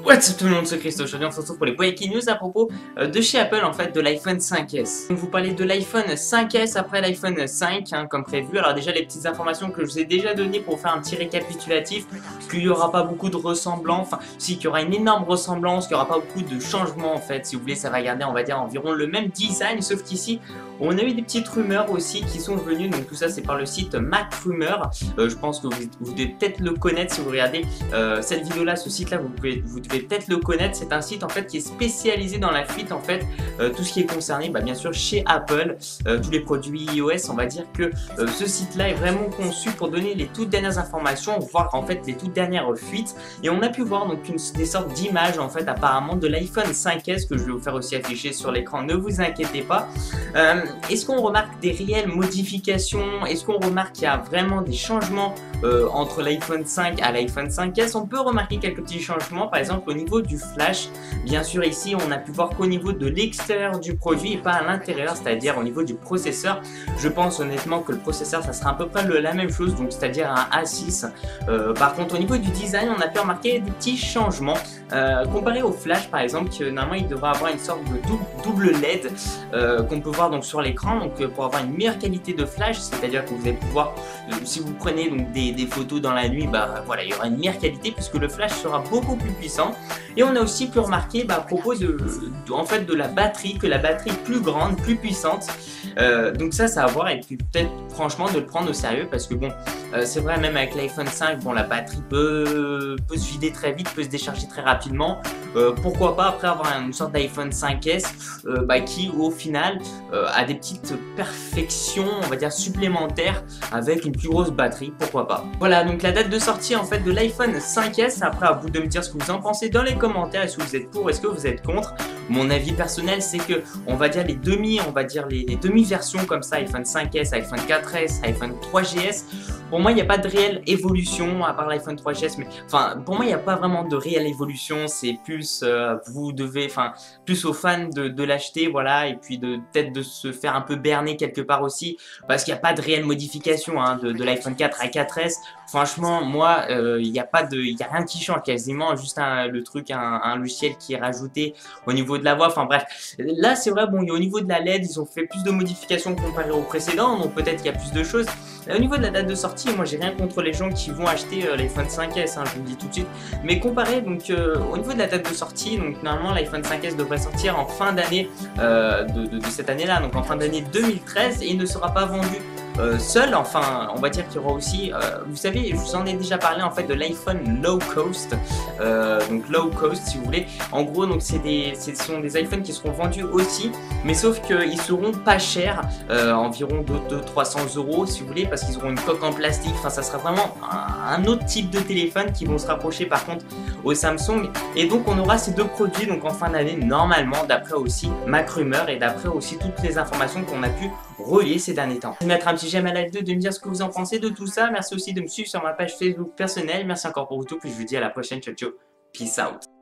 What's up tout le monde, c'est Christo. Aujourd'hui on se retrouve pour les breaking news à propos de chez Apple en fait, de l'iPhone 5S. Donc vous parlez de l'iPhone 5S après l'iPhone 5 comme prévu. Alors déjà les petites informations que je vous ai déjà données pour faire un petit récapitulatif, qu'il n'y aura pas beaucoup de ressemblance, enfin si, qu'il y aura une énorme ressemblance, qu'il n'y aura pas beaucoup de changements en fait. Si vous voulez, ça va garder on va dire environ le même design, sauf qu'ici on a eu des petites rumeurs aussi qui sont venues. Donc tout ça c'est par le site Mac Rumor. Je pense que vous devez peut-être le connaître si vous regardez cette vidéo là, ce site là vous devez peut-être le connaître. C'est un site en fait qui est spécialisé dans la fuite en fait, tout ce qui est concerné bien sûr chez Apple, tous les produits iOS. On va dire que ce site là est vraiment conçu pour donner les toutes dernières informations, voir en fait les toutes dernières fuites. Et on a pu voir donc des sortes d'images en fait apparemment de l'iPhone 5S que je vais vous faire aussi afficher sur l'écran, ne vous inquiétez pas. Est-ce qu'on remarque des réelles modifications? Est-ce qu'on remarque qu'il y a vraiment des changements entre l'iPhone 5 à l'iPhone 5S? On peut remarquer quelques petits changements, par exemple au niveau du flash. Bien sûr ici on a pu voir qu'au niveau de l'extérieur du produit et pas à l'intérieur, c'est-à-dire au niveau du processeur. Je pense honnêtement que le processeur ça sera à peu près la même chose, donc c'est-à-dire un A6. Par contre au niveau du design on a pu remarquer des petits changements comparé au flash par exemple, que normalement il devrait avoir une sorte de double LED qu'on peut voir donc sur l'écran, donc pour avoir une meilleure qualité de flash, c'est-à-dire que vous allez pouvoir, si vous prenez donc des photos dans la nuit, voilà, il y aura une meilleure qualité puisque le flash sera beaucoup plus puissant. Et on a aussi pu remarquer à propos en fait de la batterie, que la batterie est plus grande, plus puissante. Donc ça à voir, et puis peut-être franchement de le prendre au sérieux, parce que bon, c'est vrai, même avec l'iPhone 5, bon, la batterie peut se vider très vite, peut se décharger très rapidement. Pourquoi pas après avoir une sorte d'iPhone 5S qui au final a des petites perfections on va dire supplémentaires avec une plus grosse batterie, pourquoi pas. Voilà donc la date de sortie en fait de l'iPhone 5S. Après à vous de me dire ce que vous en pensez dans les commentaires. Est-ce que vous êtes pour, est-ce que vous êtes contre? Mon avis personnel c'est que on va dire les demi-versions comme ça, iPhone 5S, iPhone 4S, iPhone 3GS, pour moi il n'y a pas de réelle évolution à part l'iPhone 3GS, mais enfin pour moi il n'y a pas vraiment de réelle évolution. C'est plus vous devez, enfin plus aux fans de l'acheter, voilà, et puis peut-être de se faire un peu berner quelque part aussi, parce qu'il n'y a pas de réelle modification de l'iPhone 4 à 4S. Franchement moi il n'y a rien qui change quasiment, juste un logiciel qui est rajouté au niveau de la voix. Enfin bref, là c'est vrai, bon, au niveau de la LED ils ont fait plus de modifications comparé au précédent, donc peut-être qu'il y a plus de choses. Au niveau de la date de sortie, moi j'ai rien contre les gens qui vont acheter l'iPhone 5S, je vous le dis tout de suite, mais comparé donc au niveau de la date de sortie, donc normalement l'iPhone 5S devrait sortir en fin d'année de cette année là, donc en fin d'année 2013, et il ne sera pas vendu seul. Enfin on va dire qu'il y aura aussi, vous savez, je vous en ai déjà parlé en fait de l'iPhone low cost, donc low cost si vous voulez. En gros donc ce sont des iPhones qui seront vendus aussi, mais sauf qu'ils seront pas chers, environ 200-300 € si vous voulez, parce qu'ils auront une coque en plastique. Enfin ça sera vraiment un autre type de téléphone qui vont se rapprocher par contre au Samsung. Et donc on aura ces deux produits donc en fin d'année normalement, d'après aussi Mac Rumor et d'après aussi toutes les informations qu'on a pu relier ces derniers temps. De mettre un petit j'aime à la vidéo, de me dire ce que vous en pensez de tout ça. Merci aussi de me suivre sur ma page Facebook personnelle. Merci encore pour tout, puis je vous dis à la prochaine. Ciao ciao, peace out.